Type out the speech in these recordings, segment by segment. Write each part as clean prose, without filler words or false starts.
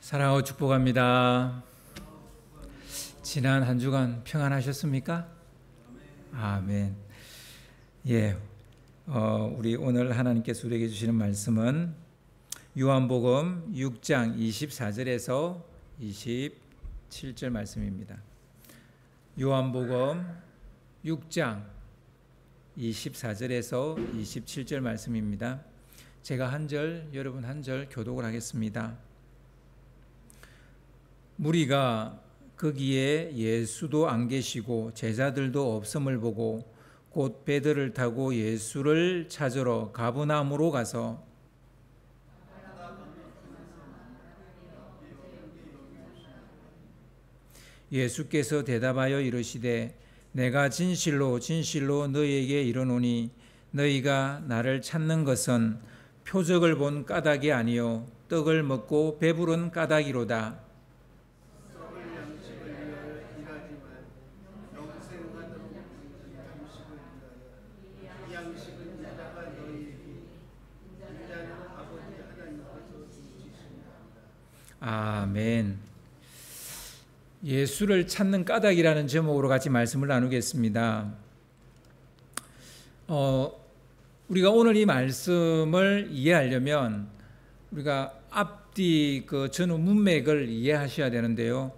사랑하고 축복합니다. 지난 한 주간 평안하셨습니까? 아멘. 예, 우리 오늘 하나님께서 우리에게 주시는 말씀은 요한복음 6장 24절에서 27절 말씀입니다. 요한복음 6장 24절에서 27절 말씀입니다. 제가 한 절, 여러분 한 절 교독을 하겠습니다. 무리가 거기에 예수도 안 계시고 제자들도 없음을 보고 곧 배들을 타고 예수를 찾으러 가브나움으로 가서 예수께서 대답하여 이르시되 내가 진실로 진실로 너희에게 이르노니 너희가 나를 찾는 것은 표적을 본 까닭이 아니요 떡을 먹고 배부른 까닭이로다. 아멘. 예수를 찾는 까닭이라는 제목으로 같이 말씀을 나누겠습니다. 우리가 오늘 이 말씀을 이해하려면 우리가 앞뒤 그 전후 문맥을 이해하셔야 되는데요.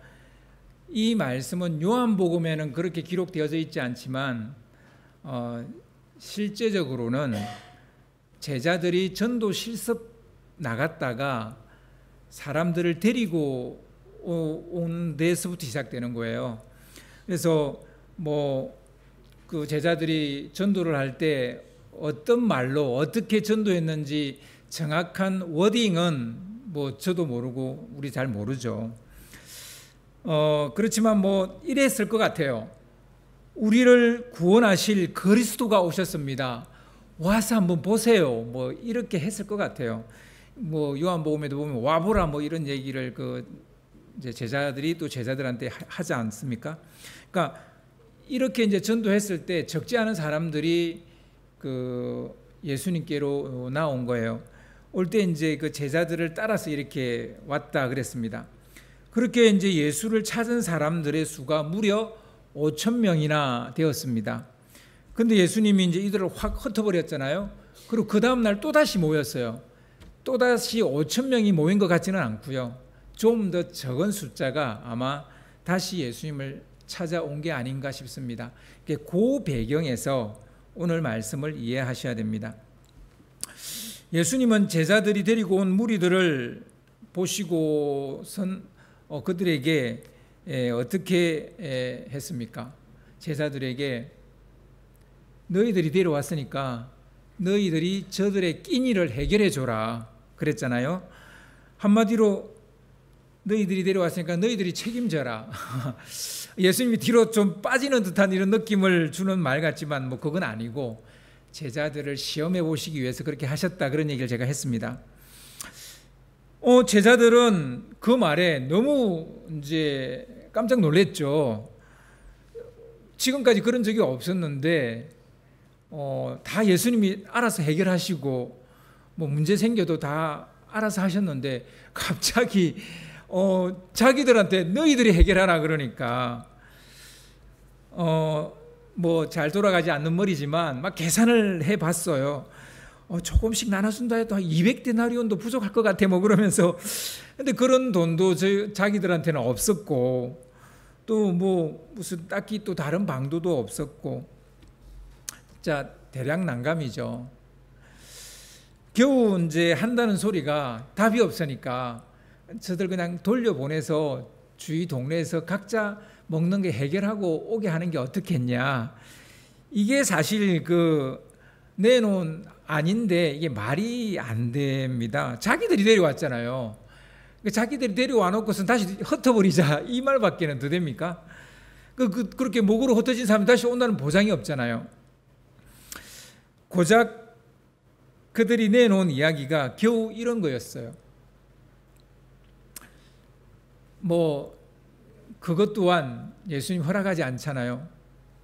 이 말씀은 요한복음에는 그렇게 기록되어져 있지 않지만 실제적으로는 제자들이 전도 실습 나갔다가 사람들을 데리고 온 데서부터 시작되는 거예요. 그래서 그 제자들이 전도를 할 때 어떤 말로 어떻게 전도했는지 정확한 워딩은 저도 모르고 우리 잘 모르죠. 그렇지만 이랬을 것 같아요. 우리를 구원하실 그리스도가 오셨습니다. 와서 한번 보세요. 이렇게 했을 것 같아요. 요한복음에도 보면 와보라 이런 얘기를 이제 제자들이 또 제자들한테 하지 않습니까? 그러니까 이렇게 이제 전도했을 때 적지 않은 사람들이 예수님께로 나온 거예요. 올 때 이제 그 제자들을 따라서 이렇게 왔다 그랬습니다. 그렇게 이제 예수를 찾은 사람들의 수가 무려 5,000명이나 되었습니다. 근데 예수님이 이제 이들을 확 흩어버렸잖아요. 그리고 그 다음날 또다시 모였어요. 또다시 5,000명이 모인 것 같지는 않고요. 좀 더 적은 숫자가 아마 다시 예수님을 찾아온 게 아닌가 싶습니다. 그 배경에서 오늘 말씀을 이해하셔야 됩니다. 예수님은 제자들이 데리고 온 무리들을 보시고선 그들에게 어떻게 했습니까? 제자들에게 너희들이 데려왔으니까 너희들이 저들의 끼니를 해결해 줘라 그랬잖아요. 한마디로 너희들이 데려왔으니까 너희들이 책임져라. 예수님이 뒤로 좀 빠지는 듯한 이런 느낌을 주는 말 같지만 그건 아니고 제자들을 시험해 보시기 위해서 그렇게 하셨다 그런 얘기를 제가 했습니다. 제자들은 그 말에 너무 이제 깜짝 놀랐죠. 지금까지 그런 적이 없었는데 다 예수님이 알아서 해결하시고 문제 생겨도 다 알아서 하셨는데 갑자기 자기들한테 너희들이 해결하라 그러니까 잘 돌아가지 않는 머리지만 막 계산을 해봤어요. 조금씩 나눠준다 해도 한 200데나리온도 부족할 것 같아 그러면서 근데 그런 돈도 자기들한테는 없었고 또 무슨 딱히 또 다른 방도도 없었고 대략 난감이죠. 겨우 이제 한다는 소리가 답이 없으니까 저들 그냥 돌려보내서 주위 동네에서 각자 먹는 게 해결하고 오게 하는 게 어떻겠냐. 이게 사실 내놓은 아닌데 이게 말이 안 됩니다. 자기들이 데려왔잖아요. 자기들이 데려와 놓고선 다시 흩어버리자 이 말밖에는 더 됩니까? 그렇게 목으로 흩어진 사람이 다시 온다는 보장이 없잖아요. 고작 그들이 내놓은 이야기가 겨우 이런 거였어요. 그것 또한 예수님 허락하지 않잖아요.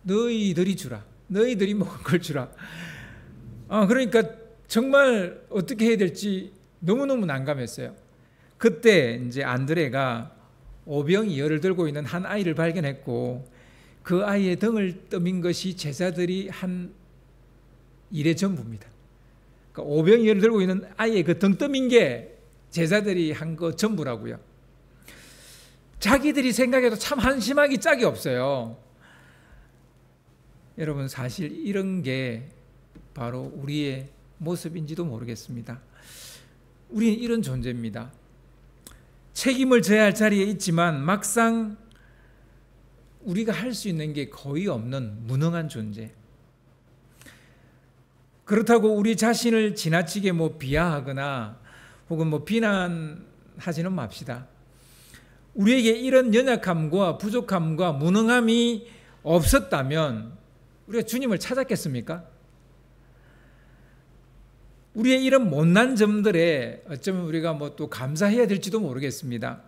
너희들이 주라. 너희들이 먹을 걸 주라. 그러니까 정말 어떻게 해야 될지 너무너무 난감했어요. 그때 이제 안드레가 오병이어를 들고 있는 한 아이를 발견했고 그 아이의 등을 떠민 것이 제자들이 한 일의 전부입니다. 그러니까 오병이어를 들고 있는 아이의 그 등 떠민 게 제자들이 한 거 전부라고요. 자기들이 생각해도 참 한심하기 짝이 없어요. 여러분, 사실 이런 게 바로 우리의 모습인지도 모르겠습니다. 우리는 이런 존재입니다. 책임을 져야 할 자리에 있지만 막상 우리가 할 수 있는 게 거의 없는 무능한 존재. 그렇다고 우리 자신을 지나치게 비하하거나 혹은 비난하지는 맙시다. 우리에게 이런 연약함과 부족함과 무능함이 없었다면 우리가 주님을 찾았겠습니까? 우리의 이런 못난 점들에 어쩌면 우리가 또 감사해야 될지도 모르겠습니다.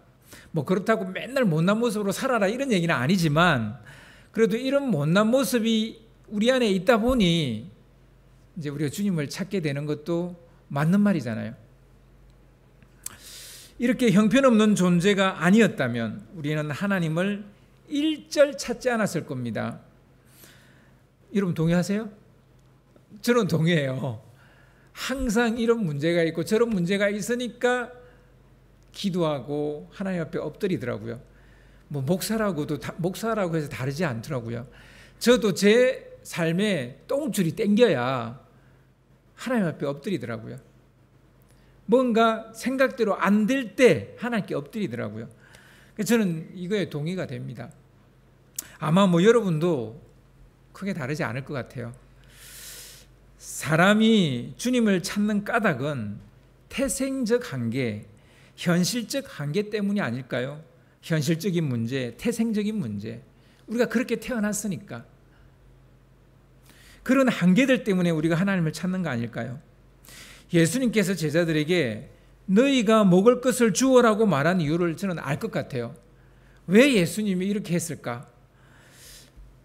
그렇다고 맨날 못난 모습으로 살아라 이런 얘기는 아니지만 그래도 이런 못난 모습이 우리 안에 있다 보니 이제 우리가 주님을 찾게 되는 것도 맞는 말이잖아요. 이렇게 형편없는 존재가 아니었다면 우리는 하나님을 일절 찾지 않았을 겁니다. 여러분 동의하세요? 저는 동의해요. 항상 이런 문제가 있고 저런 문제가 있으니까 기도하고 하나님 앞에 엎드리더라고요. 목사라고 해서 다르지 않더라고요. 저도 제 삶에 똥줄이 땡겨야 하나님 앞에 엎드리더라고요. 뭔가 생각대로 안 될 때 하나님께 엎드리더라고요. 저는 이거에 동의가 됩니다. 아마 여러분도 크게 다르지 않을 것 같아요. 사람이 주님을 찾는 까닭은 태생적 한계, 현실적 한계 때문이 아닐까요? 현실적인 문제, 태생적인 문제. 우리가 그렇게 태어났으니까. 그런 한계들 때문에 우리가 하나님을 찾는 거 아닐까요? 예수님께서 제자들에게 너희가 먹을 것을 주어라고 말한 이유를 저는 알 것 같아요. 왜 예수님이 이렇게 했을까?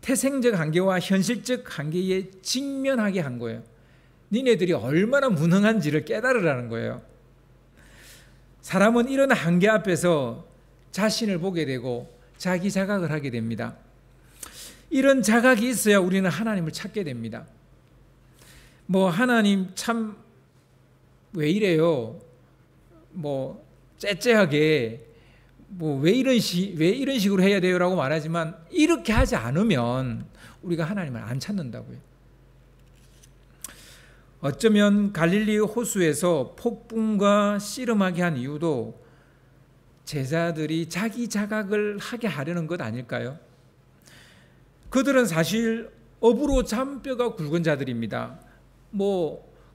태생적 한계와 현실적 한계에 직면하게 한 거예요. 니네들이 얼마나 무능한지를 깨달으라는 거예요. 사람은 이런 한계 앞에서 자신을 보게 되고 자기 자각을 하게 됩니다. 이런 자각이 있어야 우리는 하나님을 찾게 됩니다. 하나님 참 왜 이래요? 째째하게 왜 이런 식으로 해야 돼요라고 말하지만 이렇게 하지 않으면 우리가 하나님을 안 찾는다고요. 어쩌면 갈릴리 호수에서 폭풍과 씨름하게 한 이유도 제자들이 자기 자각을 하게 하려는 것 아닐까요? 그들은 사실 업으로 잔뼈가 굵은 자들입니다.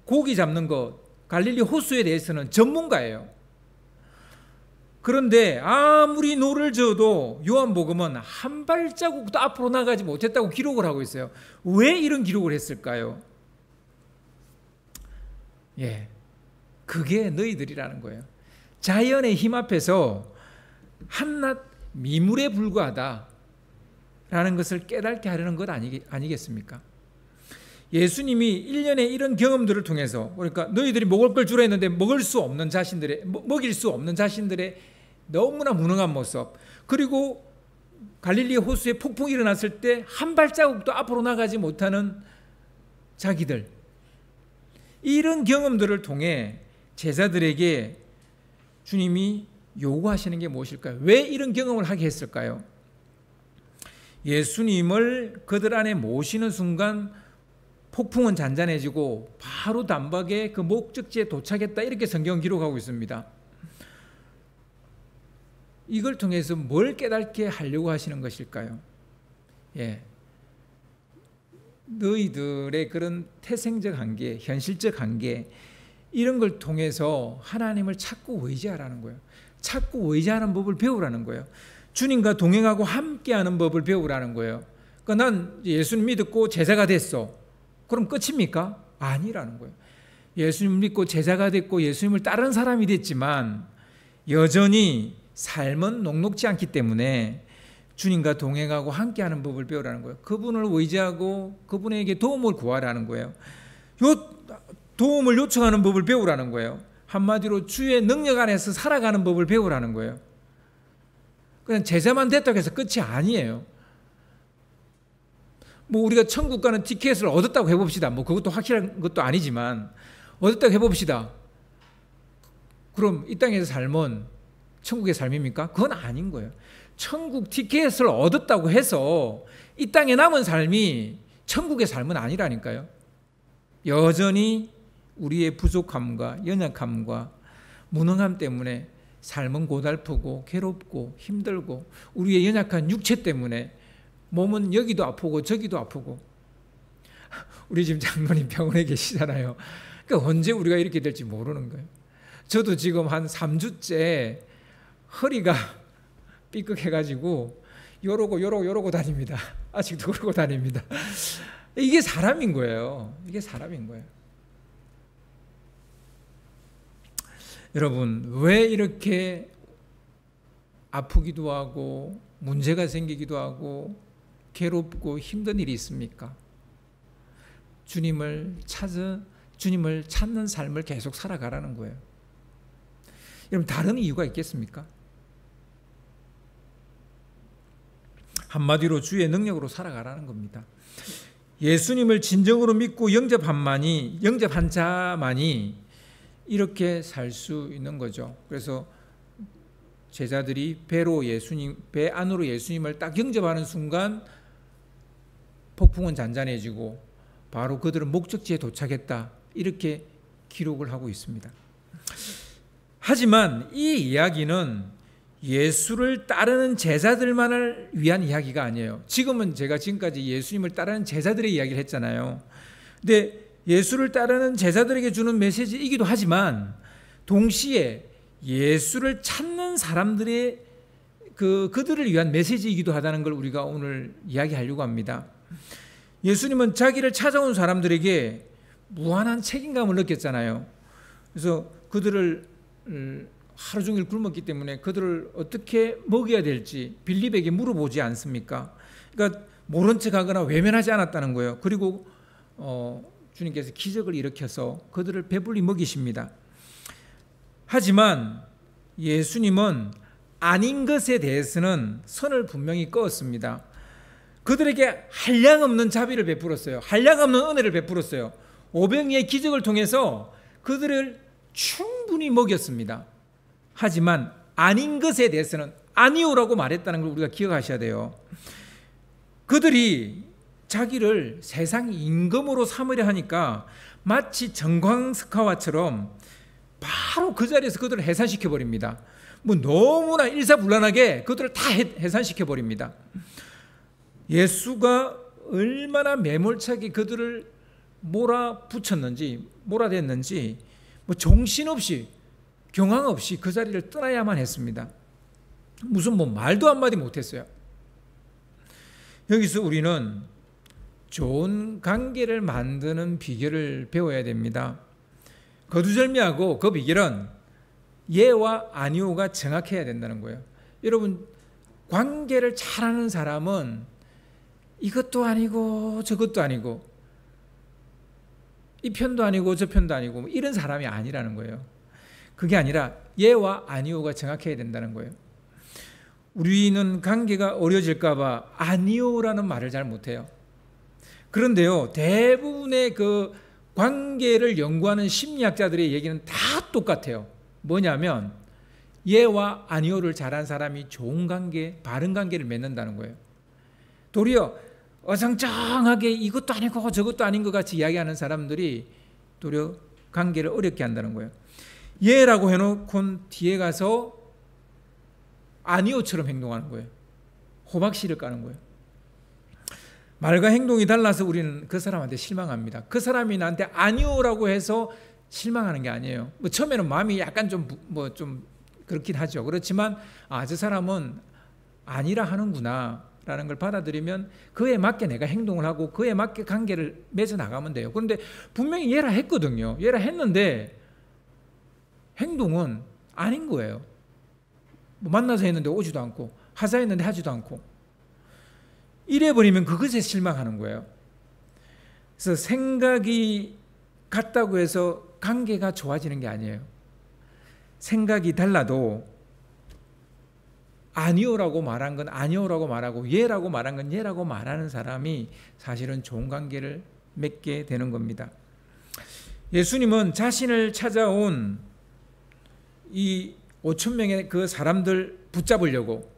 고기 잡는 것, 갈릴리 호수에 대해서는 전문가예요. 그런데 아무리 노를 저어도 요한복음은 한 발자국도 앞으로 나가지 못했다고 기록을 하고 있어요. 왜 이런 기록을 했을까요? 그게 너희들이라는 거예요. 자연의 힘 앞에서 한낱 미물에 불과하다라는 것을 깨닫게 하려는 것 아니겠습니까? 예수님이 1년에 이런 경험들을 통해서, 그러니까 너희들이 먹을 걸 주라 했는데 먹일 수 없는 자신들의 너무나 무능한 모습, 그리고 갈릴리 호수에 폭풍이 일어났을 때 한 발자국도 앞으로 나가지 못하는 자기들, 이런 경험들을 통해 제자들에게 주님이 요구하시는 게 무엇일까요? 왜 이런 경험을 하게 했을까요? 예수님을 그들 안에 모시는 순간 폭풍은 잔잔해지고 바로 단박에 그 목적지에 도착했다, 이렇게 성경은 기록하고 있습니다. 이걸 통해서 뭘 깨닫게 하려고 하시는 것일까요? 너희들의 그런 태생적 한계, 현실적 한계, 이런 걸 통해서 하나님을 찾고 의지하라는 거예요. 찾고 의지하는 법을 배우라는 거예요. 주님과 동행하고 함께하는 법을 배우라는 거예요. 그러니까 난 예수님 믿고 제자가 됐어. 그럼 끝입니까? 아니라는 거예요. 예수님 믿고 제자가 됐고 예수님을 따르는 사람이 됐지만 여전히 삶은 녹록지 않기 때문에 주님과 동행하고 함께하는 법을 배우라는 거예요. 그분을 의지하고 그분에게 도움을 구하라는 거예요. 도움을 요청하는 법을 배우라는 거예요. 한마디로 주의 능력 안에서 살아가는 법을 배우라는 거예요. 그냥 제자만 됐다고 해서 끝이 아니에요. 뭐 우리가 천국 가는 티켓을 얻었다고 해봅시다. 뭐 그것도 확실한 것도 아니지만 얻었다고 해봅시다. 그럼 이 땅에서 삶은 천국의 삶입니까? 그건 아닌 거예요. 천국 티켓을 얻었다고 해서 이 땅에 남은 삶이 천국의 삶은 아니라니까요. 여전히 우리의 부족함과 연약함과 무능함 때문에 삶은 고달프고 괴롭고 힘들고, 우리의 연약한 육체 때문에 몸은 여기도 아프고 저기도 아프고. 우리 지금 장로님 병원에 계시잖아요. 그러니까 언제 우리가 이렇게 될지 모르는 거예요. 저도 지금 한 3주째 허리가 삐끗해가지고 요러고 다닙니다. 아직도 그러고 다닙니다. 이게 사람인 거예요. 이게 사람인 거예요. 여러분, 왜 이렇게 아프기도 하고 문제가 생기기도 하고 괴롭고 힘든 일이 있습니까? 주님을 찾는 삶을 계속 살아가라는 거예요. 여러분, 다른 이유가 있겠습니까? 한마디로 주의 능력으로 살아가라는 겁니다. 예수님을 진정으로 믿고 영접한 자만이 이렇게 살 수 있는 거죠. 그래서 제자들이 배 안으로 예수님을 딱 영접하는 순간 폭풍은 잔잔해지고 바로 그들은 목적지에 도착했다, 이렇게 기록을 하고 있습니다. 하지만 이 이야기는 예수를 따르는 제자들만을 위한 이야기가 아니에요. 제가 지금까지 예수님을 따르는 제자들의 이야기를 했잖아요. 근데 예수를 따르는 제자들에게 주는 메시지이기도 하지만 동시에 예수를 찾는 사람들의 그들을 위한 메시지이기도 하다는 걸 우리가 오늘 이야기하려고 합니다. 예수님은 자기를 찾아온 사람들에게 무한한 책임감을 느꼈잖아요. 그래서 그들을 하루 종일 굶었기 때문에 그들을 어떻게 먹여야 될지 빌립에게 물어보지 않습니까? 그러니까 모른 척하거나 외면하지 않았다는 거예요. 그리고 주님께서 기적을 일으켜서 그들을 배불리 먹이십니다. 하지만 예수님은 아닌 것에 대해서는 선을 분명히 그었습니다. 그들에게 한량없는 자비를 베풀었어요. 한량없는 은혜를 베풀었어요. 오병이의 기적을 통해서 그들을 충분히 먹였습니다. 하지만 아닌 것에 대해서는 아니오라고 말했다는 걸 우리가 기억하셔야 돼요. 그들이 자기를 세상 임금으로 삼으려 하니까 마치 정광석화와처럼 바로 그 자리에서 그들을 해산시켜버립니다. 너무나 일사불란하게 그들을 다 해산시켜버립니다. 예수가 얼마나 매몰차게 그들을 몰아댔는지 정신없이 경황 없이 그 자리를 떠나야만 했습니다. 무슨 말도 한마디 못했어요. 여기서 우리는 좋은 관계를 만드는 비결을 배워야 됩니다. 거두절미하고 그 비결은 예와 아니오가 정확해야 된다는 거예요. 여러분, 관계를 잘하는 사람은 이것도 아니고 저것도 아니고 이 편도 아니고 저 편도 아니고 이런 사람이 아니라는 거예요. 그게 아니라 예와 아니오가 정확해야 된다는 거예요. 우리는 관계가 어려질까 봐 아니오라는 말을 잘 못해요. 그런데요, 대부분의 그 관계를 연구하는 심리학자들의 얘기는 다 똑같아요. 뭐냐면 예와 아니오를 잘한 사람이 좋은 관계, 바른 관계를 맺는다는 거예요. 도리어 어정쩡하게 이것도 아니고 저것도 아닌 것 같이 이야기하는 사람들이 도리어 관계를 어렵게 한다는 거예요. 예라고 해놓고 뒤에 가서 아니오처럼 행동하는 거예요. 호박씨를 까는 거예요. 말과 행동이 달라서 우리는 그 사람한테 실망합니다. 그 사람이 나한테 아니오라고 해서 실망하는 게 아니에요. 처음에는 마음이 약간 좀 그렇긴 하죠. 그렇지만 저 사람은 아니라 하는구나 라는 걸 받아들이면 그에 맞게 내가 행동을 하고 그에 맞게 관계를 맺어 나가면 돼요. 그런데 분명히 예라 했거든요. 예라 했는데 행동은 아닌 거예요. 만나서 했는데 오지도 않고 하자 했는데 하지도 않고 이래버리면 그것에 실망하는 거예요. 그래서 생각이 같다고 해서 관계가 좋아지는 게 아니에요. 생각이 달라도 아니오라고 말한 건 아니오라고 말하고 예라고 말한 건 예라고 말하는 사람이 사실은 좋은 관계를 맺게 되는 겁니다. 예수님은 자신을 찾아온 이 5천 명의 그 사람들 붙잡으려고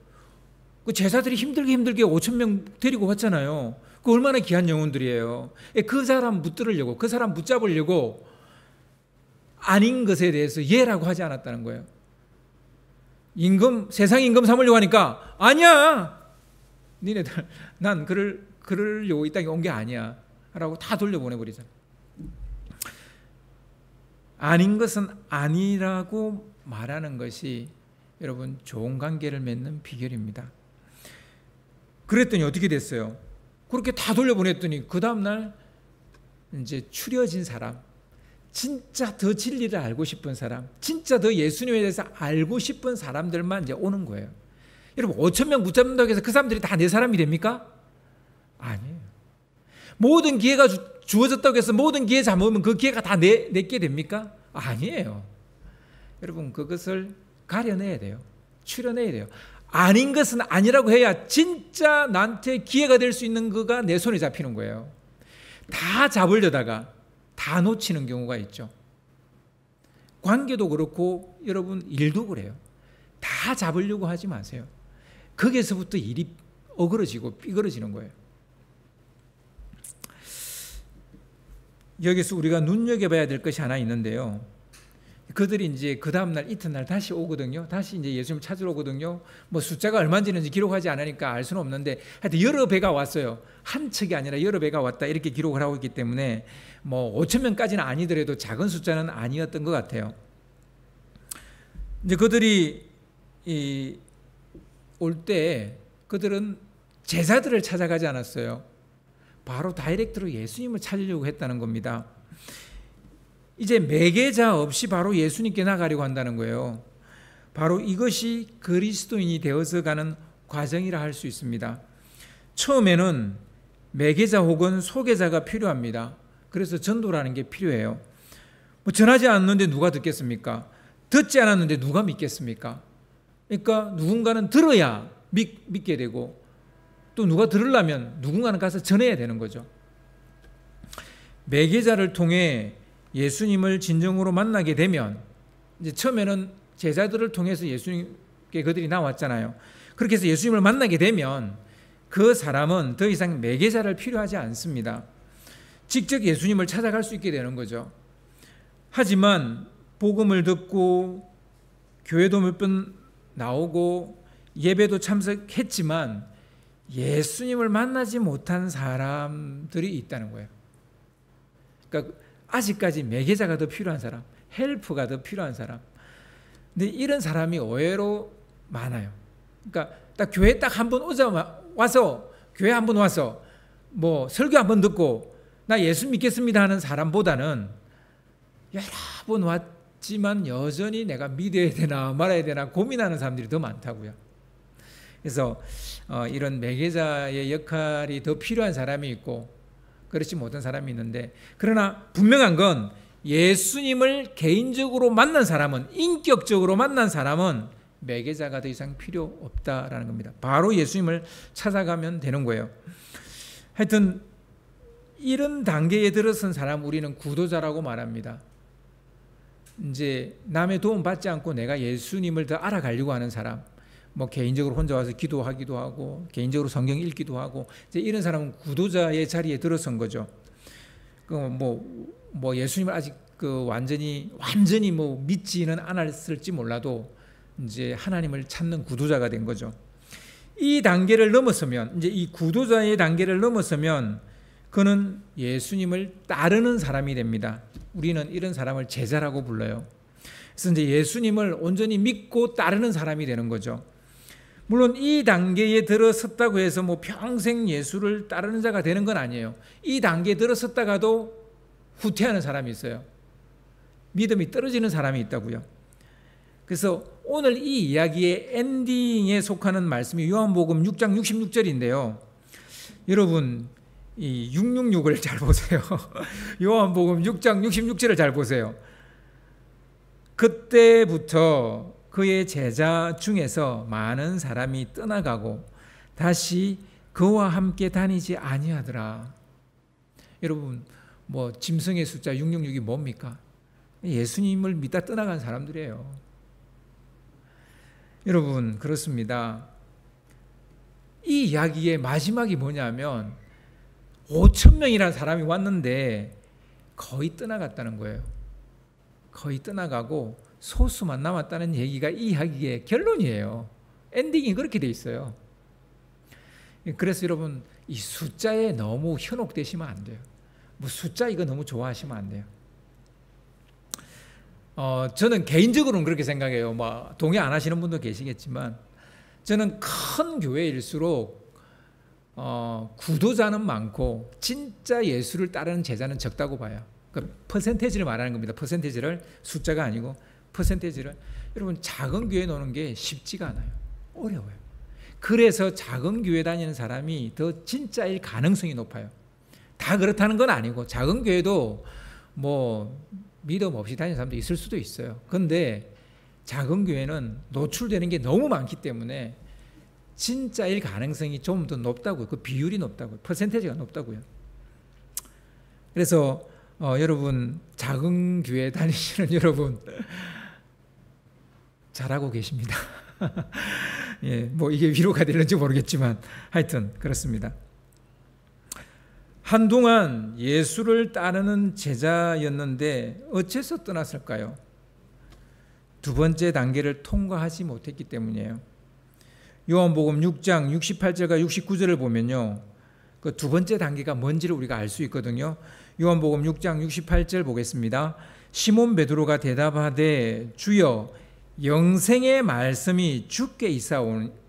그 제사들이 힘들게 5천 명 데리고 왔잖아요. 그 얼마나 귀한 영혼들이에요. 그 사람 붙들으려고, 그 사람 붙잡으려고 아닌 것에 대해서 예라고 하지 않았다는 거예요. 세상 임금 삼으려고 하니까 아니야. 니네들 난 그러려고 이 땅에 온 게 아니야. 라고 다 돌려보내버리잖아. 아닌 것은 아니라고 말하는 것이 여러분 좋은 관계를 맺는 비결입니다. 그랬더니 어떻게 됐어요? 그렇게 다 돌려보냈더니 그 다음날 이제 추려진 사람, 진짜 더 진리를 알고 싶은 사람, 진짜 더 예수님에 대해서 알고 싶은 사람들만 이제 오는 거예요. 여러분 5천 명 붙잡는다고 해서 그 사람들이 다 내 사람이 됩니까? 아니에요. 모든 기회가 주어졌다고 해서 모든 기회 잡으면 그 기회가 다 내게 됩니까? 아니에요. 여러분 그것을 가려내야 돼요. 추려내야 돼요. 아닌 것은 아니라고 해야 진짜 나한테 기회가 될 수 있는 거가 내 손에 잡히는 거예요. 다 잡으려다가 다 놓치는 경우가 있죠. 관계도 그렇고 여러분 일도 그래요. 다 잡으려고 하지 마세요. 거기에서부터 일이 어그러지고 삐그러지는 거예요. 여기서 우리가 눈여겨봐야 될 것이 하나 있는데요. 그들이 이제 그 다음날 이튿날 다시 오거든요. 다시 이제 예수님 찾으러 오거든요. 뭐 숫자가 얼마인지는 기록하지 않으니까 알 수는 없는데 하여튼 여러 배가 왔어요. 한 척이 아니라 여러 배가 왔다 이렇게 기록을 하고 있기 때문에 뭐 5천 명까지는 아니더라도 작은 숫자는 아니었던 것 같아요. 이제 그들이 올 때 그들은 제자들을 찾아가지 않았어요. 바로 다이렉트로 예수님을 찾으려고 했다는 겁니다. 이제 매개자 없이 바로 예수님께 나가려고 한다는 거예요. 바로 이것이 그리스도인이 되어서 가는 과정이라 할 수 있습니다. 처음에는 매개자 혹은 소개자가 필요합니다. 그래서 전도라는 게 필요해요. 뭐 전하지 않는데 누가 듣겠습니까? 듣지 않았는데 누가 믿겠습니까? 그러니까 누군가는 들어야 믿게 되고 또 누가 들으려면 누군가는 가서 전해야 되는 거죠. 매개자를 통해 예수님을 진정으로 만나게 되면 이제 처음에는 제자들을 통해서 예수님께 그들이 나왔잖아요. 그렇게 해서 예수님을 만나게 되면 그 사람은 더 이상 매개자를 필요하지 않습니다. 직접 예수님을 찾아갈 수 있게 되는 거죠. 하지만 복음을 듣고 교회도 몇 번 나오고 예배도 참석했지만 예수님을 만나지 못한 사람들이 있다는 거예요. 그러니까 아직까지 매개자가 더 필요한 사람, 헬프가 더 필요한 사람. 근데 이런 사람이 의외로 많아요. 그러니까 딱 교회 딱 한 번 와서 교회 한 번 와서 뭐 설교 한 번 듣고 나 예수 믿겠습니다 하는 사람보다는 여러 번 왔지만 여전히 내가 믿어야 되나 말아야 되나 고민하는 사람들이 더 많다고요. 그래서 이런 매개자의 역할이 더 필요한 사람이 있고 그렇지 못한 사람이 있는데, 그러나 분명한 건 예수님을 개인적으로 만난 사람은, 인격적으로 만난 사람은 매개자가 더 이상 필요 없다라는 겁니다. 바로 예수님을 찾아가면 되는 거예요. 하여튼 이런 단계에 들어선 사람 우리는 구도자라고 말합니다. 이제 남의 도움 받지 않고 내가 예수님을 더 알아가려고 하는 사람, 뭐 개인적으로 혼자 와서 기도하기도 하고 개인적으로 성경 읽기도 하고 이제 이런 사람은 구도자의 자리에 들어선 거죠. 뭐 예수님을 아직 완전히 뭐 믿지는 않았을지 몰라도 이제 하나님을 찾는 구도자가 된 거죠. 이 단계를 넘어서면, 이제 이 구도자의 단계를 넘어서면 그는 예수님을 따르는 사람이 됩니다. 우리는 이런 사람을 제자라고 불러요. 그래서 이제 예수님을 온전히 믿고 따르는 사람이 되는 거죠. 물론 이 단계에 들어섰다고 해서 뭐 평생 예수를 따르는 자가 되는 건 아니에요. 이 단계에 들어섰다가도 후퇴하는 사람이 있어요. 믿음이 떨어지는 사람이 있다고요. 그래서 오늘 이 이야기의 엔딩에 속하는 말씀이 요한복음 6장 66절인데요. 여러분 이 666을 잘 보세요. 요한복음 6장 66절을 잘 보세요. 그때부터 그의 제자 중에서 많은 사람이 떠나가고 다시 그와 함께 다니지 아니하더라. 여러분, 뭐 짐승의 숫자 666이 뭡니까? 예수님을 믿다 떠나간 사람들이에요. 여러분, 그렇습니다. 이 이야기의 마지막이 뭐냐면 5천 명이라는 사람이 왔는데 거의 떠나갔다는 거예요. 거의 떠나가고 소수만 남았다는 얘기가 이 이야기의 결론이에요. 엔딩이 그렇게 돼 있어요. 그래서 여러분, 이 숫자에 너무 현혹되시면 안 돼요. 뭐 숫자 이거 너무 좋아하시면 안 돼요. 저는 개인적으로는 그렇게 생각해요. 뭐 동의 안 하시는 분도 계시겠지만 저는 큰 교회일수록 구도자는 많고 진짜 예수를 따르는 제자는 적다고 봐요. 그러니까 퍼센테이지를 말하는 겁니다. 퍼센테이지를, 숫자가 아니고 퍼센테이지를. 여러분, 작은 교회 노는 게 쉽지가 않아요. 어려워요. 그래서 작은 교회 다니는 사람이 더 진짜일 가능성이 높아요. 다 그렇다는 건 아니고 작은 교회도 뭐 믿음 없이 다니는 사람도 있을 수도 있어요. 그런데 작은 교회는 노출되는 게 너무 많기 때문에 진짜일 가능성이 좀 더 높다고요. 그 비율이 높다고요. 퍼센테이지가 높다고요. 그래서 여러분, 작은 교회 다니시는 여러분 잘하고 계십니다. 예, 뭐 이게 위로가 되는지 모르겠지만 하여튼 그렇습니다. 한동안 예수를 따르는 제자였는데 어째서 떠났을까요? 두 번째 단계를 통과하지 못했기 때문이에요. 요한복음 6장 68절과 69절을 보면요, 그 두 번째 단계가 뭔지를 우리가 알 수 있거든요. 요한복음 6장 68절 보겠습니다. 시몬 베드로가 대답하되 주여, 영생의 말씀이 주께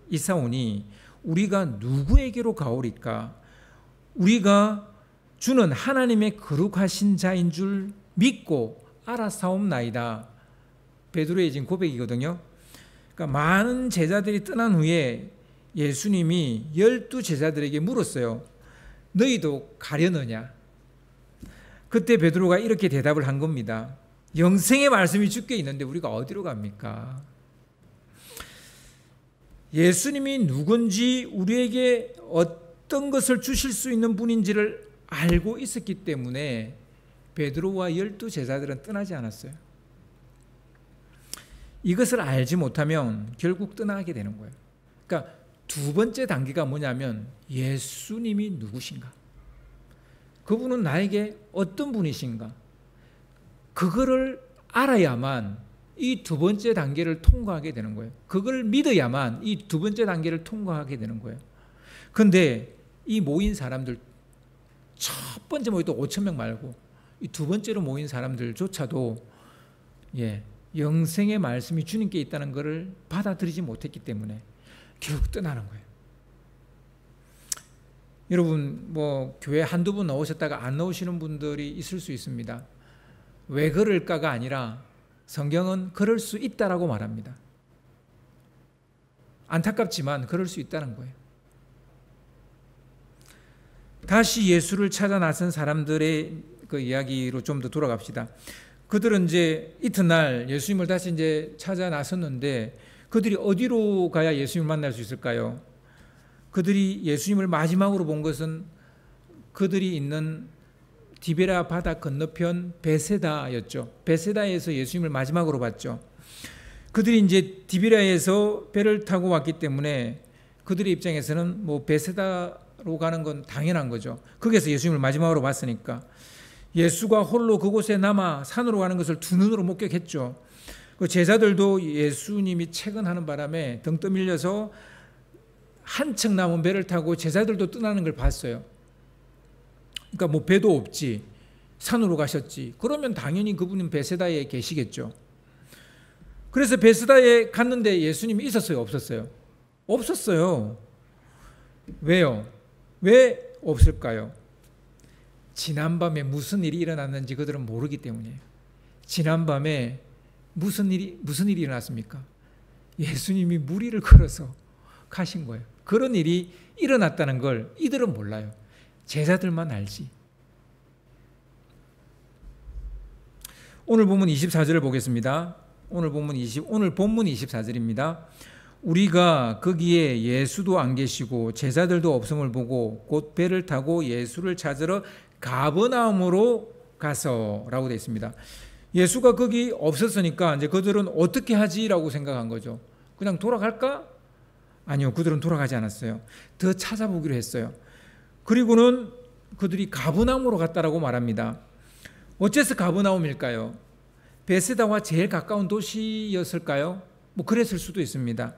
있사오니 우리가 누구에게로 가오리까? 우리가 주는 하나님의 거룩하신 자인 줄 믿고 알아사옵나이다. 베드로의 지금 고백이거든요. 그러니까 많은 제자들이 떠난 후에 예수님이 12 제자들에게 물었어요. 너희도 가려느냐? 그때 베드로가 이렇게 대답을 한 겁니다. 영생의 말씀이 주께 있는데 우리가 어디로 갑니까? 예수님이 누군지, 우리에게 어떤 것을 주실 수 있는 분인지를 알고 있었기 때문에 베드로와 12 제자들은 떠나지 않았어요. 이것을 알지 못하면 결국 떠나게 되는 거예요. 그러니까 두 번째 단계가 뭐냐면 예수님이 누구신가? 그분은 나에게 어떤 분이신가? 그거를 알아야만 이 두 번째 단계를 통과하게 되는 거예요. 그걸 믿어야만 이 두 번째 단계를 통과하게 되는 거예요. 그런데 이 모인 사람들, 첫 번째 모일 때 5천 명 말고 이 두 번째로 모인 사람들조차도 영생의 말씀이 주님께 있다는 것을 받아들이지 못했기 때문에 결국 떠나는 거예요. 여러분, 뭐 교회 한두 분 나오셨다가 안 나오시는 분들이 있을 수 있습니다. 왜 그럴까가 아니라 성경은 그럴 수 있다라고 말합니다. 안타깝지만 그럴 수 있다는 거예요. 다시 예수를 찾아 나선 사람들의 그 이야기로 좀 더 돌아갑시다. 그들은 이제 이튿날 예수님을 다시 이제 찾아 나섰는데 그들이 어디로 가야 예수님을 만날 수 있을까요? 그들이 예수님을 마지막으로 본 것은 그들이 있는 디베랴 바다 건너편 베세다였죠. 베세다에서 예수님을 마지막으로 봤죠. 그들이 이제 디베랴에서 배를 타고 왔기 때문에 그들의 입장에서는 뭐 베세다로 가는 건 당연한 거죠. 거기에서 예수님을 마지막으로 봤으니까. 예수가 홀로 그곳에 남아 산으로 가는 것을 두 눈으로 목격했죠. 그 제자들도 예수님이 퇴근하는 바람에 등 떠밀려서 한층 남은 배를 타고 제자들도 떠나는 걸 봤어요. 그러니까 뭐 배도 없지, 산으로 가셨지. 그러면 당연히 그분은 베세다에 계시겠죠. 그래서 베세다에 갔는데 예수님이 있었어요, 없었어요? 없었어요. 왜요? 왜 없을까요? 지난밤에 무슨 일이 일어났는지 그들은 모르기 때문이에요. 지난밤에 무슨 일이 일어났습니까? 예수님이 무리를 걸어서 가신 거예요. 그런 일이 일어났다는 걸 이들은 몰라요. 제자들만 알지. 오늘 보면 24절을 보겠습니다. 오늘 본문 24절입니다. 우리가 거기에 예수도 안 계시고 제자들도 없음을 보고 곧 배를 타고 예수를 찾으러 가버나움으로 가서라고 되어 있습니다. 예수가 거기 없었으니까 이제 그들은 어떻게 하지라고 생각한 거죠. 그냥 돌아갈까? 아니요, 그들은 돌아가지 않았어요. 더 찾아보기로 했어요. 그리고는 그들이 가버나움으로 갔다라고 말합니다. 어째서 가버나움일까요? 베세다와 제일 가까운 도시였을까요? 뭐 그랬을 수도 있습니다.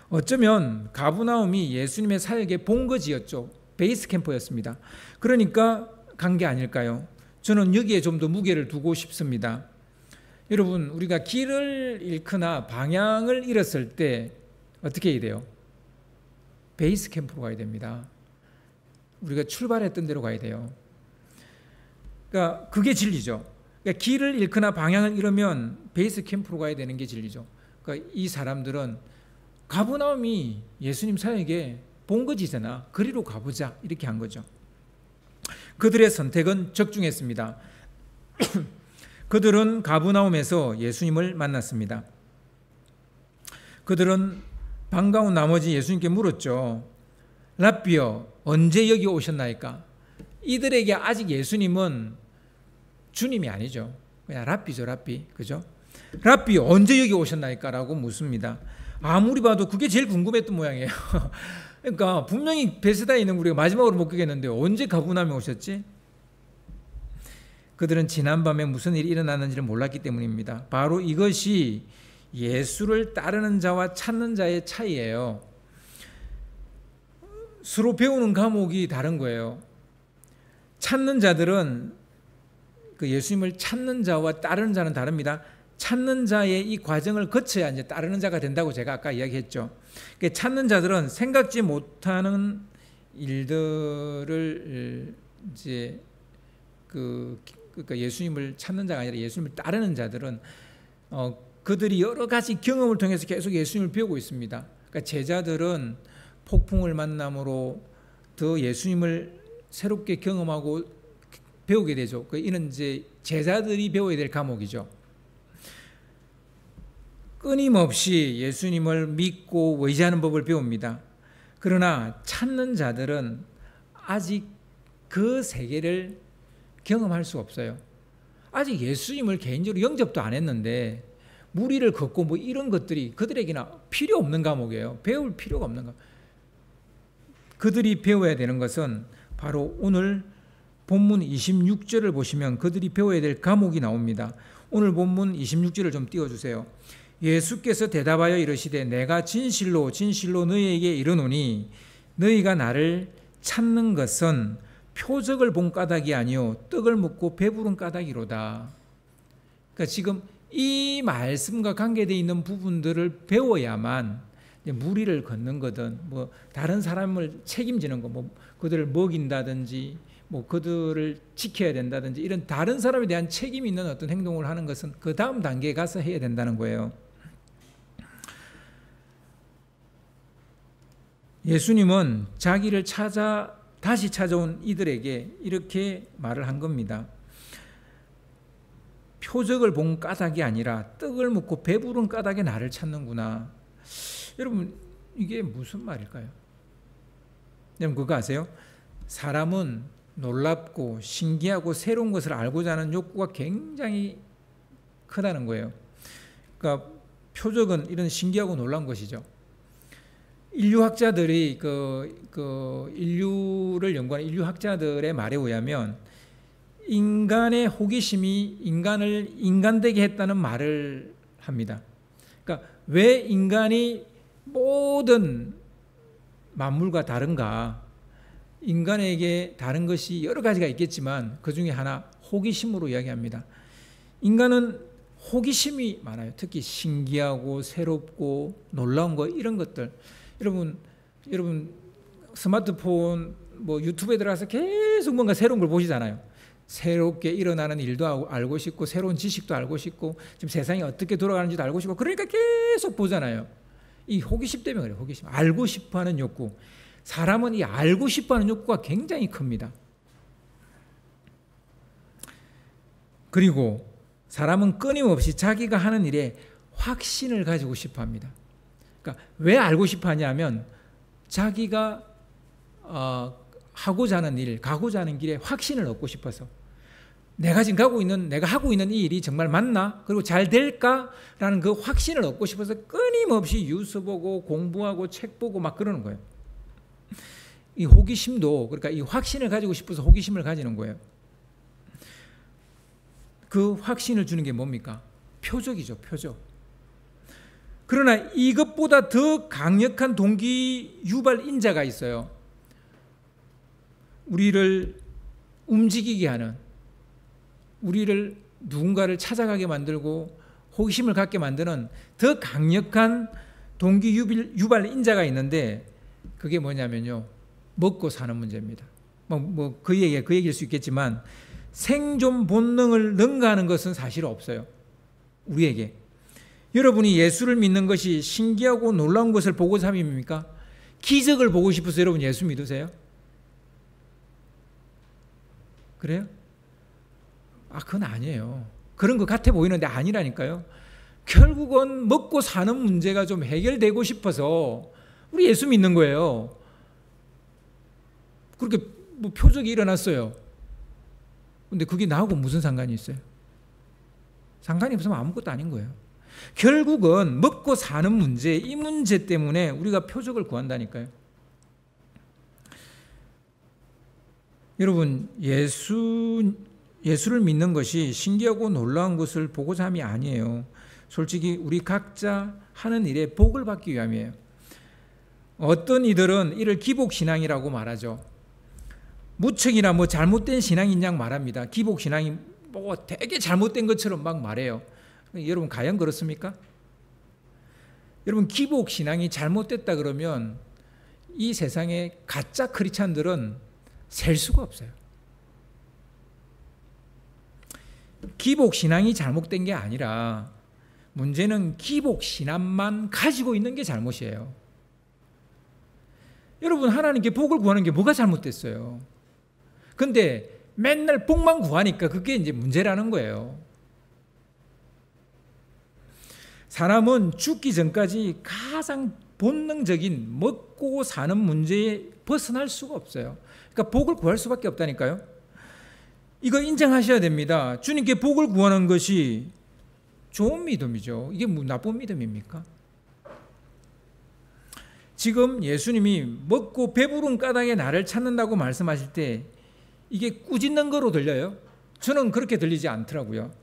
어쩌면 가버나움이 예수님의 사역의 본거지였죠. 베이스 캠프였습니다. 그러니까 간 게 아닐까요? 저는 여기에 좀 더 무게를 두고 싶습니다. 여러분, 우리가 길을 잃거나 방향을 잃었을 때 어떻게 해야 돼요? 베이스 캠프로 가야 됩니다. 우리가 출발했던 데로 가야 돼요. 그러니까 그게 진리죠. 그러니까 길을 잃거나 방향을 잃으면 베이스 캠프로 가야 되는 게 진리죠. 그러니까 이 사람들은 가버나움이 예수님 사역의 본거지잖아. 그리로 가보자 이렇게 한 거죠. 그들의 선택은 적중했습니다. 그들은 가버나움에서 예수님을 만났습니다. 그들은 반가운 나머지 예수님께 물었죠. 랍비여, 언제 여기 오셨나이까? 이들에게 아직 예수님은 주님이 아니죠. 그냥 랍비죠, 랍비. 그죠? 랍비, 언제 여기 오셨나이까? 라고 묻습니다. 아무리 봐도 그게 제일 궁금했던 모양이에요. 그러니까 분명히 베세다에 있는 우리가 마지막으로 목격했는데 언제 가버나움에 오셨지? 그들은 지난밤에 무슨 일이 일어났는지를 몰랐기 때문입니다. 바로 이것이 예수를 따르는 자와 찾는 자의 차이예요. 서로 배우는 과목이 다른 거예요. 찾는 자들은 그 예수님을 찾는 자와 따르는 자는 다릅니다. 찾는 자의 이 과정을 거쳐야 이제 따르는 자가 된다고 제가 아까 이야기했죠. 찾는 자들은 생각지 못하는 일들을 이제 그러니까 예수님을 찾는 자가 아니라 예수님을 따르는 자들은 그들이 여러 가지 경험을 통해서 계속 예수님을 배우고 있습니다. 그러니까 제자들은 폭풍을 만남으로 더 예수님을 새롭게 경험하고 배우게 되죠. 이는 이제 제자들이 배워야 될 과목이죠. 끊임없이 예수님을 믿고 의지하는 법을 배웁니다. 그러나 찾는 자들은 아직 그 세계를 경험할 수 없어요. 아직 예수님을 개인적으로 영접도 안 했는데 무리를 걷고 뭐 이런 것들이 그들에게는 필요 없는 과목이에요. 배울 필요가 없는 과목. 그들이 배워야 되는 것은 바로 오늘 본문 26절을 보시면 그들이 배워야 될 과목이 나옵니다. 오늘 본문 26절을 좀 띄워주세요. 예수께서 대답하여 이르시되 내가 진실로 진실로 너희에게 이르노니 너희가 나를 찾는 것은 표적을 본 까닭이 아니요 떡을 먹고 배부른 까닭이로다. 그러니까 지금 이 말씀과 관계되어 있는 부분들을 배워야만 무리를 걷는 거든 뭐 다른 사람을 책임지는 거, 뭐 그들을 먹인다든지 뭐 그들을 지켜야 된다든지 이런 다른 사람에 대한 책임 있는 어떤 행동을 하는 것은 그 다음 단계에 가서 해야 된다는 거예요. 예수님은 자기를 다시 찾아온 이들에게 이렇게 말을 한 겁니다. 표적을 본 까닭이 아니라 떡을 먹고 배부른 까닭에 나를 찾는구나. 여러분 이게 무슨 말일까요? 여러분 그거 아세요? 사람은 놀랍고 신기하고 새로운 것을 알고자 하는 욕구가 굉장히 크다는 거예요. 그러니까 표적은 이런 신기하고 놀라운 것이죠. 인류학자들이 인류를 연구하는 인류학자들의 말에 의하면 인간의 호기심이 인간을 인간되게 했다는 말을 합니다. 그러니까 왜 인간이 모든 만물과 다른가? 인간에게 다른 것이 여러 가지가 있겠지만 그 중에 하나 호기심으로 이야기합니다. 인간은 호기심이 많아요. 특히 신기하고 새롭고 놀라운 거 이런 것들. 여러분 스마트폰 뭐 유튜브에 들어가서 계속 뭔가 새로운 걸 보시잖아요. 새롭게 일어나는 일도 알고 싶고 새로운 지식도 알고 싶고 지금 세상이 어떻게 돌아가는지도 알고 싶고 그러니까 계속 보잖아요. 이 호기심 때문에 그래요. 호기심. 알고 싶어하는 욕구. 사람은 이 알고 싶어하는 욕구가 굉장히 큽니다. 그리고 사람은 끊임없이 자기가 하는 일에 확신을 가지고 싶어 합니다. 그러니까 왜 알고 싶어 하냐면 자기가 하고자 하는 일, 가고자 하는 길에 확신을 얻고 싶어서 내가 하고 있는 이 일이 정말 맞나? 그리고 잘 될까라는 그 확신을 얻고 싶어서 끊임없이 뉴스 보고 공부하고 책 보고 막 그러는 거예요. 이 호기심도, 그러니까 이 확신을 가지고 싶어서 호기심을 가지는 거예요. 그 확신을 주는 게 뭡니까? 표적이죠, 표적. 그러나 이것보다 더 강력한 동기 유발 인자가 있어요. 우리를 움직이게 하는, 우리를 누군가를 찾아가게 만들고 호기심을 갖게 만드는 더 강력한 동기 유발 인자가 있는데 그게 뭐냐면요, 먹고 사는 문제입니다. 그 얘기일 수 있겠지만 생존 본능을 능가하는 것은 사실 없어요, 우리에게. 여러분이 예수를 믿는 것이 신기하고 놀라운 것을 보고자 함입니까? 기적을 보고 싶어서 여러분 예수 믿으세요? 그래요? 그건 아니에요. 그런 것 같아 보이는데 아니라니까요. 결국은 먹고 사는 문제가 좀 해결되고 싶어서 우리 예수 믿는 거예요. 그렇게 표적이 일어났어요. 근데 그게 나하고 무슨 상관이 있어요? 상관이 없으면 아무것도 아닌 거예요. 결국은 먹고 사는 문제, 이 문제 때문에 우리가 표적을 구한다니까요. 여러분, 예수를 믿는 것이 신기하고 놀라운 것을 보고자 함이 아니에요. 솔직히 우리 각자 하는 일에 복을 받기 위함이에요. 어떤 이들은 이를 기복신앙이라고 말하죠. 무척이나 잘못된 신앙인 양 말합니다. 기복신앙이 되게 잘못된 것처럼 막 말해요. 여러분, 과연 그렇습니까? 여러분, 기복신앙이 잘못됐다 그러면 이 세상에 가짜 크리스찬들은 셀 수가 없어요. 기복신앙이 잘못된 게 아니라 문제는 기복신앙만 가지고 있는 게 잘못이에요. 여러분, 하나님께 복을 구하는 게 뭐가 잘못됐어요? 근데 맨날 복만 구하니까 그게 이제 문제라는 거예요. 사람은 죽기 전까지 가장 본능적인 먹고 사는 문제에 벗어날 수가 없어요. 그러니까 복을 구할 수밖에 없다니까요. 이거 인정하셔야 됩니다. 주님께 복을 구하는 것이 좋은 믿음이죠. 이게 나쁜 믿음입니까? 지금 예수님이 먹고 배부른 까닭에 나를 찾는다고 말씀하실 때 이게 꾸짖는 거로 들려요? 저는 그렇게 들리지 않더라고요.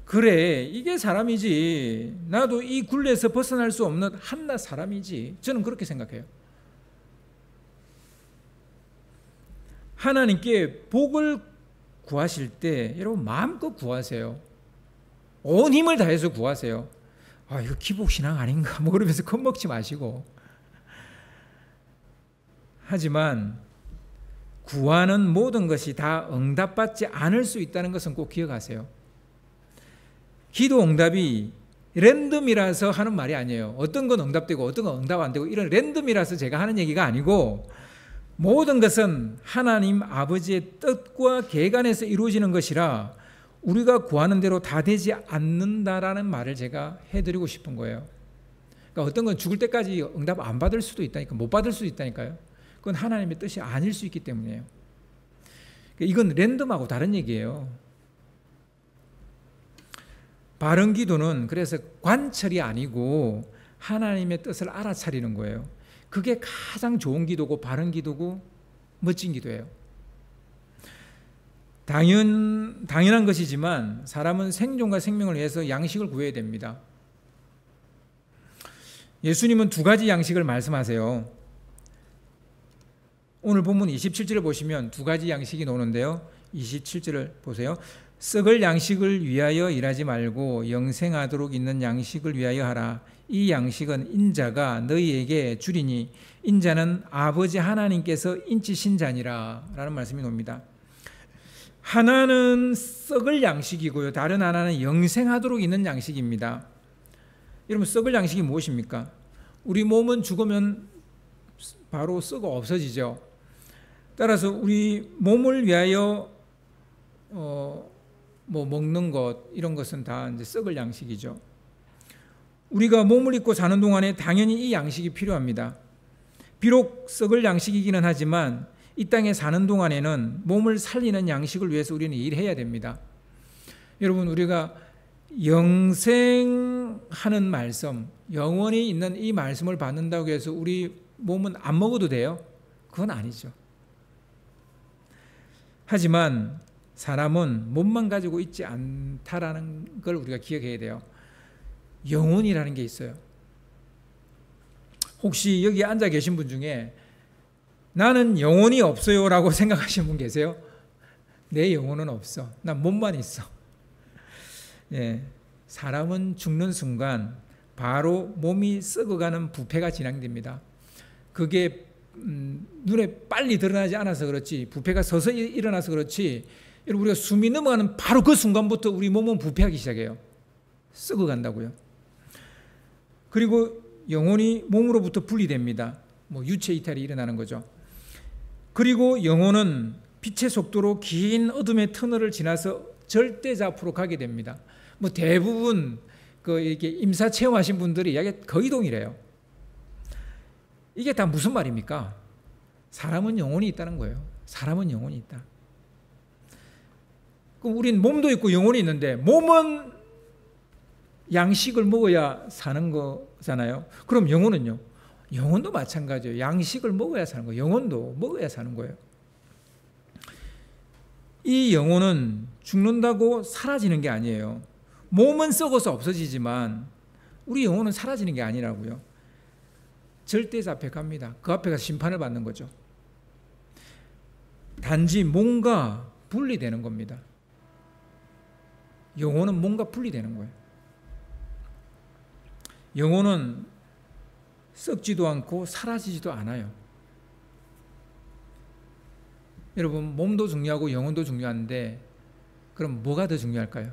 그래, 이게 사람이지. 나도 이 굴레에서 벗어날 수 없는 한낱 사람이지. 저는 그렇게 생각해요. 하나님께 복을 구하실 때 여러분 마음껏 구하세요. 온 힘을 다해서 구하세요. 이거 기복신앙 아닌가? 그러면서 겁먹지 마시고. 하지만 구하는 모든 것이 다 응답받지 않을 수 있다는 것은 꼭 기억하세요. 기도 응답이 랜덤이라서 하는 말이 아니에요. 어떤 건 응답되고 어떤 건 응답 안 되고 이런 랜덤이라서 제가 하는 얘기가 아니고 모든 것은 하나님 아버지의 뜻과 계획 안에서 이루어지는 것이라 우리가 구하는 대로 다 되지 않는다라는 말을 제가 해드리고 싶은 거예요. 그러니까 어떤 건 죽을 때까지 응답 안 받을 수도 있다니까, 못 받을 수도 있다니까요. 그건 하나님의 뜻이 아닐 수 있기 때문이에요. 그러니까 이건 랜덤하고 다른 얘기예요. 바른 기도는 그래서 관철이 아니고 하나님의 뜻을 알아차리는 거예요. 그게 가장 좋은 기도고 바른 기도고 멋진 기도예요. 당연한 것이지만 사람은 생존과 생명을 위해서 양식을 구해야 됩니다. 예수님은 두 가지 양식을 말씀하세요. 오늘 본문 27절을 보시면 두 가지 양식이 나오는데요. 27절을 보세요. 썩을 양식을 위하여 일하지 말고 영생하도록 있는 양식을 위하여 하라. 이 양식은 인자가 너희에게 주리니 인자는 아버지 하나님께서 인치신 자니라 라는 말씀이 나옵니다. 하나는 썩을 양식이고요, 다른 하나는 영생하도록 있는 양식입니다. 여러분, 썩을 양식이 무엇입니까? 우리 몸은 죽으면 바로 썩어 없어지죠. 따라서 우리 몸을 위하여 먹는 것, 이런 것은 다 이제 썩을 양식이죠. 우리가 몸을 입고 사는 동안에 당연히 이 양식이 필요합니다. 비록 썩을 양식이기는 하지만 이 땅에 사는 동안에는 몸을 살리는 양식을 위해서 우리는 일해야 됩니다. 여러분, 우리가 영생하는 말씀, 영원히 있는 이 말씀을 받는다고 해서 우리 몸은 안 먹어도 돼요? 그건 아니죠. 하지만 사람은 몸만 가지고 있지 않다라는 걸 우리가 기억해야 돼요. 영혼이라는 게 있어요. 혹시 여기 앉아 계신 분 중에 나는 영혼이 없어요 라고 생각하시는 분 계세요? 내 영혼은 없어. 난 몸만 있어. 예, 사람은 죽는 순간 바로 몸이 썩어가는 부패가 진행됩니다. 그게 눈에 빨리 드러나지 않아서 그렇지, 부패가 서서히 일어나서 그렇지, 여러분, 우리가 숨이 넘어가는 바로 그 순간부터 우리 몸은 부패하기 시작해요. 썩어간다고요. 그리고 영혼이 몸으로부터 분리됩니다. 유체 이탈이 일어나는 거죠. 그리고 영혼은 빛의 속도로 긴 어둠의 터널을 지나서 절대자 앞으로 가게 됩니다. 대부분 이렇게 임사 체험하신 분들이 이야기 거의 동일해요. 이게 다 무슨 말입니까? 사람은 영혼이 있다는 거예요. 사람은 영혼이 있다. 그럼 우린 몸도 있고 영혼이 있는데 몸은 양식을 먹어야 사는 거잖아요. 그럼 영혼은요? 영혼도 마찬가지예요. 양식을 먹어야 사는 거예요. 영혼도 먹어야 사는 거예요. 이 영혼은 죽는다고 사라지는 게 아니에요. 몸은 썩어서 없어지지만 우리 영혼은 사라지는 게 아니라고요. 절대자 앞에 갑니다. 그 앞에 가서 심판을 받는 거죠. 단지 뭔가 분리되는 겁니다. 영혼은 뭔가 분리되는 거예요. 영혼은 썩지도 않고 사라지지도 않아요. 여러분, 몸도 중요하고 영혼도 중요한데 그럼 뭐가 더 중요할까요?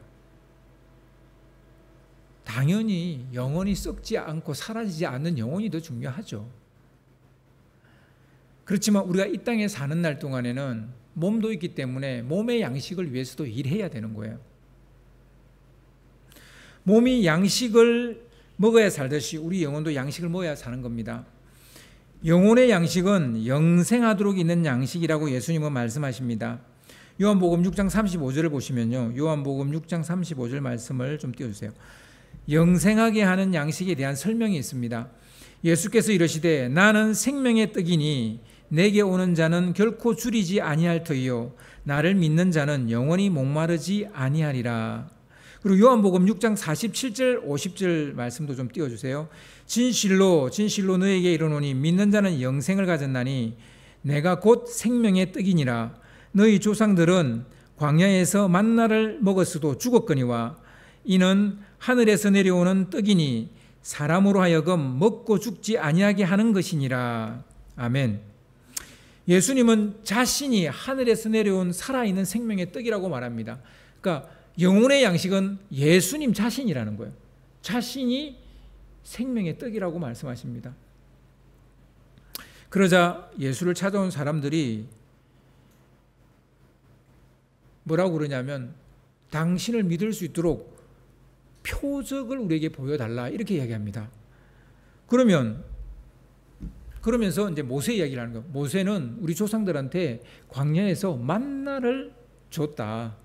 당연히 영혼이 썩지 않고 사라지지 않는 영혼이 더 중요하죠. 그렇지만 우리가 이 땅에 사는 날 동안에는 몸도 있기 때문에 몸의 양식을 위해서도 일해야 되는 거예요. 몸이 양식을 먹어야 살듯이 우리 영혼도 양식을 먹어야 사는 겁니다. 영혼의 양식은 영생하도록 있는 양식이라고 예수님은 말씀하십니다. 요한복음 6장 35절을 보시면요, 요한복음 6장 35절 말씀을 좀 띄워주세요. 영생하게 하는 양식에 대한 설명이 있습니다. 예수께서 이르시되 나는 생명의 떡이니 내게 오는 자는 결코 줄이지 아니할 터이요 나를 믿는 자는 영원히 목마르지 아니하리라. 그리고 요한복음 6장 47절 50절 말씀도 좀 띄워주세요. 진실로 진실로 너에게 이르노니 믿는 자는 영생을 가졌나니 내가 곧 생명의 떡이니라. 너희 조상들은 광야에서 만나를 먹었어도 죽었거니와 이는 하늘에서 내려오는 떡이니 사람으로 하여금 먹고 죽지 아니하게 하는 것이니라. 아멘. 예수님은 자신이 하늘에서 내려온 살아있는 생명의 떡이라고 말합니다. 그러니까 영혼의 양식은 예수님 자신이라는 거예요. 자신이 생명의 떡이라고 말씀하십니다. 그러자 예수를 찾아온 사람들이 뭐라고 그러냐면 당신을 믿을 수 있도록 표적을 우리에게 보여달라 이렇게 이야기합니다. 그러면서 이제 모세 이야기를 하는 거예요. 모세는 우리 조상들한테 광야에서 만나를 줬다.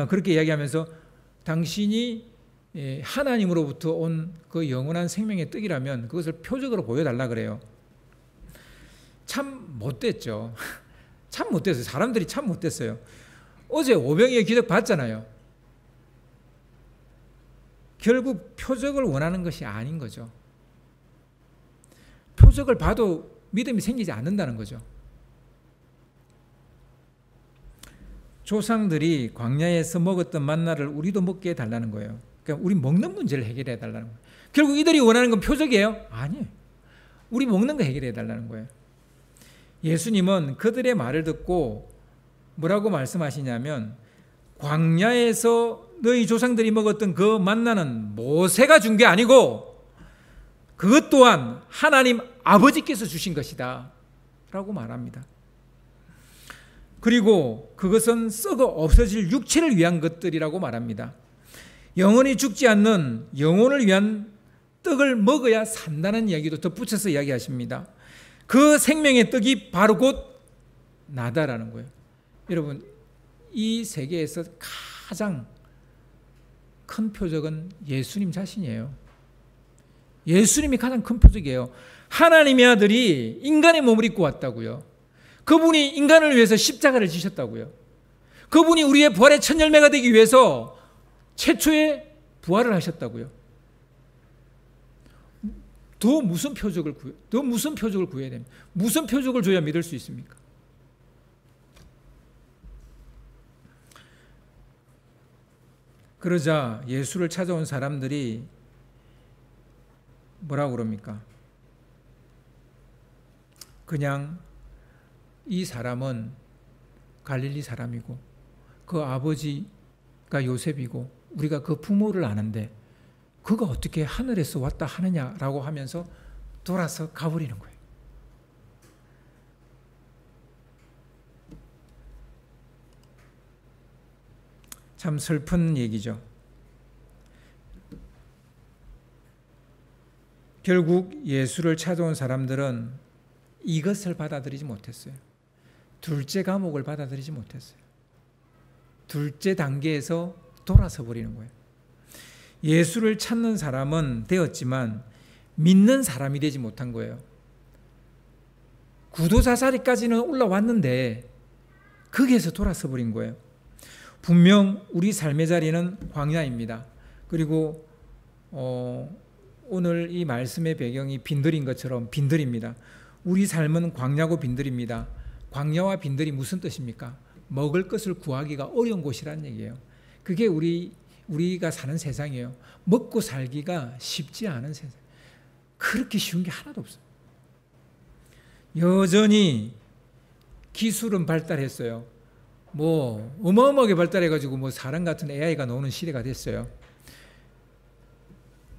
그렇게 이야기하면서 당신이 하나님으로부터 온 그 영원한 생명의 떡이라면 그것을 표적으로 보여달라 그래요. 참 못됐죠. 참 못됐어요. 사람들이 참 못됐어요. 어제 오병이의 기적 봤잖아요. 결국 표적을 원하는 것이 아닌 거죠. 표적을 봐도 믿음이 생기지 않는다는 거죠. 조상들이 광야에서 먹었던 만나를 우리도 먹게 해달라는 거예요. 그러니까 우리 먹는 문제를 해결해 달라는 거예요. 결국 이들이 원하는 건 표적이에요? 아니에요. 우리 먹는 거 해결해 달라는 거예요. 예수님은 그들의 말을 듣고 뭐라고 말씀하시냐면 광야에서 너희 조상들이 먹었던 그 만나는 모세가 준 게 아니고 그것 또한 하나님 아버지께서 주신 것이다 라고 말합니다. 그리고 그것은 썩어 없어질 육체를 위한 것들이라고 말합니다. 영원히 죽지 않는 영혼을 위한 떡을 먹어야 산다는 이야기도 덧붙여서 이야기하십니다. 그 생명의 떡이 바로 곧 나다라는 거예요. 여러분, 이 세계에서 가장 큰 표적은 예수님 자신이에요. 예수님이 가장 큰 표적이에요. 하나님의 아들이 인간의 몸을 입고 왔다고요. 그분이 인간을 위해서 십자가를 지셨다고요. 그분이 우리의 부활의 첫 열매가 되기 위해서 최초의 부활을 하셨다고요. 더 무슨 표적을 구해야 됩니까? 무슨 표적을 줘야 믿을 수 있습니까? 그러자 예수를 찾아온 사람들이 뭐라고 그럽니까? 그냥 이 사람은 갈릴리 사람이고 그 아버지가 요셉이고 우리가 그 부모를 아는데 그가 어떻게 하늘에서 왔다 하느냐라고 하면서 돌아서 가버리는 거예요. 참 슬픈 얘기죠. 결국 예수를 찾아온 사람들은 이것을 받아들이지 못했어요. 둘째 과목을 받아들이지 못했어요. 둘째 단계에서 돌아서 버리는 거예요. 예수를 찾는 사람은 되었지만 믿는 사람이 되지 못한 거예요. 구도자 자리까지는 올라왔는데 거기에서 돌아서 버린 거예요. 분명 우리 삶의 자리는 광야입니다. 그리고 오늘 이 말씀의 배경이 빈들인 것처럼 빈들입니다. 우리 삶은 광야고 빈들입니다. 광야와 빈들이 무슨 뜻입니까? 먹을 것을 구하기가 어려운 곳이라는 얘기예요. 그게 우리가 사는 세상이에요. 먹고 살기가 쉽지 않은 세상. 그렇게 쉬운 게 하나도 없어요. 여전히 기술은 발달했어요. 어마어마하게 발달해가지고 사람 같은 AI가 나오는 시대가 됐어요.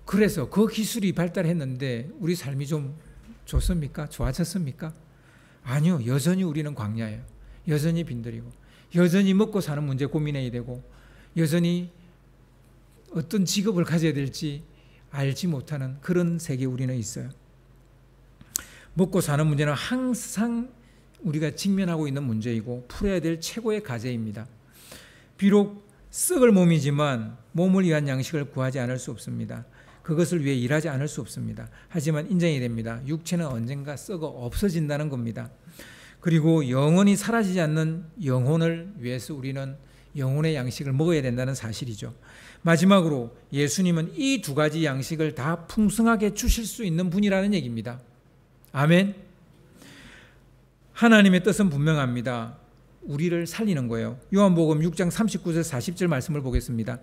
그래서 그 기술이 발달했는데 우리 삶이 좀 좋습니까? 좋아졌습니까? 아니요. 여전히 우리는 광야예요. 여전히 빈들이고 여전히 먹고 사는 문제 고민해야 되고 여전히 어떤 직업을 가져야 될지 알지 못하는 그런 세계에 우리는 있어요. 먹고 사는 문제는 항상 우리가 직면하고 있는 문제이고 풀어야 될 최고의 과제입니다. 비록 썩을 몸이지만 몸을 위한 양식을 구하지 않을 수 없습니다. 그것을 위해 일하지 않을 수 없습니다. 하지만 인정이 됩니다. 육체는 언젠가 썩어 없어진다는 겁니다. 그리고 영원히 사라지지 않는 영혼을 위해서 우리는 영혼의 양식을 먹어야 된다는 사실이죠. 마지막으로 예수님은 이 두 가지 양식을 다 풍성하게 주실 수 있는 분이라는 얘기입니다. 아멘. 하나님의 뜻은 분명합니다. 우리를 살리는 거예요. 요한복음 6장 39절 40절 말씀을 보겠습니다.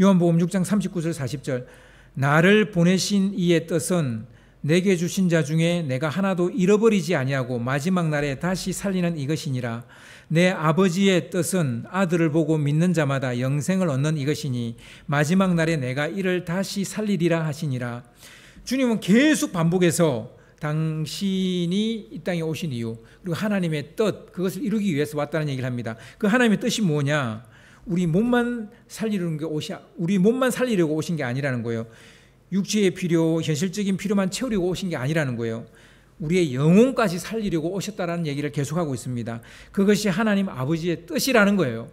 요한복음 6장 39절 40절 나를 보내신 이의 뜻은 내게 주신 자 중에 내가 하나도 잃어버리지 아니하고 마지막 날에 다시 살리는 이것이니라. 내 아버지의 뜻은 아들을 보고 믿는 자마다 영생을 얻는 이것이니 마지막 날에 내가 이를 다시 살리리라 하시니라. 주님은 계속 반복해서 당신이 이 땅에 오신 이유 그리고 하나님의 뜻 그것을 이루기 위해서 왔다는 얘기를 합니다. 그 하나님의 뜻이 뭐냐? 우리 몸만 살리려고 오신 게 아니라는 거예요. 육체의 필요, 현실적인 필요만 채우려고 오신 게 아니라는 거예요. 우리의 영혼까지 살리려고 오셨다라는 얘기를 계속하고 있습니다. 그것이 하나님 아버지의 뜻이라는 거예요.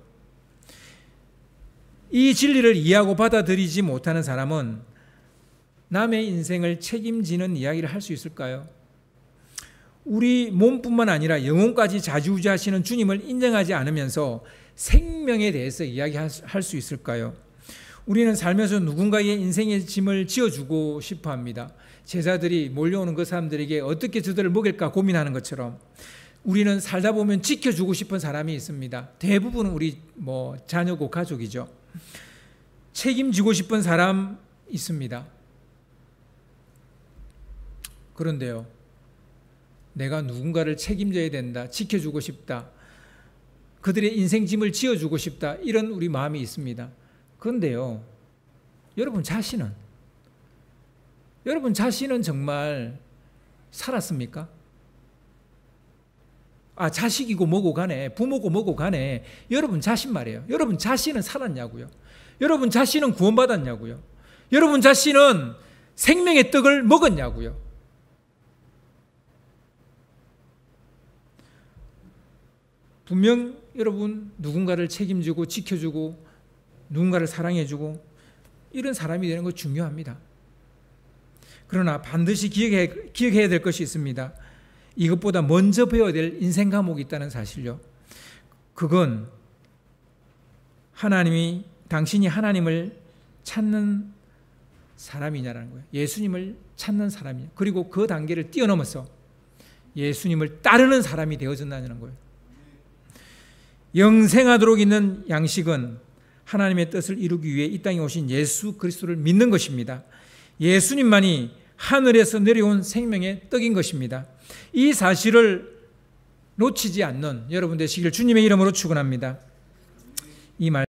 이 진리를 이해하고 받아들이지 못하는 사람은 남의 인생을 책임지는 이야기를 할 수 있을까요? 우리 몸뿐만 아니라 영혼까지 좌지우지하시는 주님을 인정하지 않으면서 생명에 대해서 이야기할 수 있을까요? 우리는 살면서 누군가의 인생의 짐을 지어주고 싶어 합니다. 제자들이 몰려오는 그 사람들에게 어떻게 저들을 먹일까 고민하는 것처럼 우리는 살다 보면 지켜주고 싶은 사람이 있습니다. 대부분은 우리 자녀고 가족이죠. 책임지고 싶은 사람 있습니다. 그런데요, 내가 누군가를 책임져야 된다, 지켜주고 싶다, 그들의 인생 짐을 지어주고 싶다, 이런 우리 마음이 있습니다. 그런데요, 여러분 자신은 정말 살았습니까? 자식이고 뭐고 간에 부모고 뭐고 간에 여러분 자신 말이에요. 여러분 자신은 살았냐고요? 여러분 자신은 구원받았냐고요? 여러분 자신은 생명의 떡을 먹었냐고요. 분명 여러분 누군가를 책임지고 지켜주고 누군가를 사랑해주고 이런 사람이 되는 거 중요합니다. 그러나 반드시 기억해야 될 것이 있습니다. 이것보다 먼저 배워야 될 인생 과목이 있다는 사실요. 그건 당신이 하나님을 찾는 사람이냐라는 거예요. 예수님을 찾는 사람이냐. 그리고 그 단계를 뛰어넘어서 예수님을 따르는 사람이 되어진다는 거예요. 영생하도록 있는 양식은 하나님의 뜻을 이루기 위해 이 땅에 오신 예수 그리스도를 믿는 것입니다. 예수님만이 하늘에서 내려온 생명의 떡인 것입니다. 이 사실을 놓치지 않는 여러분 되시길 주님의 이름으로 축원합니다. 이 말